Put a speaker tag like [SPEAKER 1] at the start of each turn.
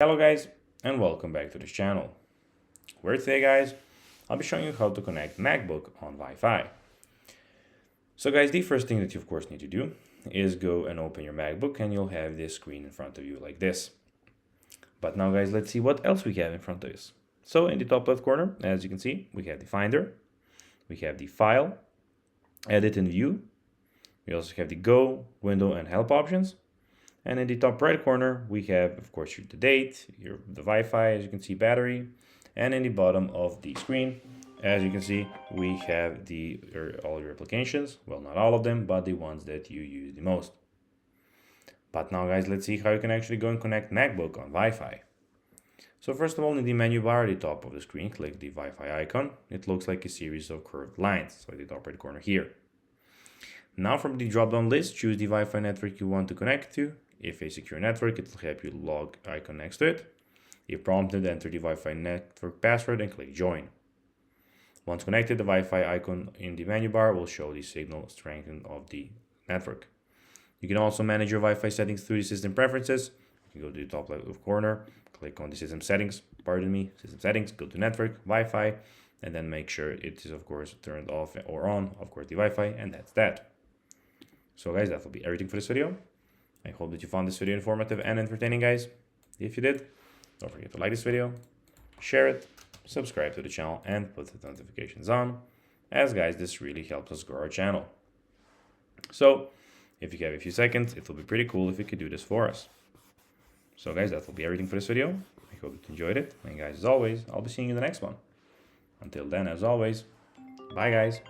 [SPEAKER 1] Hello guys and welcome back to this channel, where today guys I'll be showing you how to connect MacBook on Wi-Fi. So guys, the first thing that you of course need to do is go and open your MacBook and you'll have this screen in front of you like this. But now guys, let's see what else we have in front of us. So in the top left corner, as you can see, we have the Finder, we have the File, Edit and View, we also have the Go, Window and Help options. And in the top right corner, we have, of course, the date, the Wi-Fi, as you can see, battery. And in the bottom of the screen, as you can see, we have all your applications. Well, not all of them, but the ones that you use the most. But now, guys, let's see how you can actually go and connect MacBook on Wi-Fi. So first of all, in the menu bar at the top of the screen, click the Wi-Fi icon. It looks like a series of curved lines, so at the top right corner here. Now from the drop-down list, choose the Wi-Fi network you want to connect to. If a secure network, it will help you log icon next to it. If prompted, enter the Wi-Fi network password and click join. Once connected, the Wi-Fi icon in the menu bar will show the signal strength of the network. You can also manage your Wi-Fi settings through the system preferences. You can go to the top left corner, click on the system settings, system settings, go to network, Wi-Fi, and then make sure it is of course turned off or on, of course the Wi-Fi, and that's that. So guys, that will be everything for this video. I hope that you found this video informative and entertaining, guys. If you did, don't forget to like this video, share it, subscribe to the channel, and put the notifications on, as guys, this really helps us grow our channel. So, if you have a few seconds, it will be pretty cool if you could do this for us. So guys, that will be everything for this video. I hope you enjoyed it. And guys, as always, I'll be seeing you in the next one. Until then, as always, bye guys.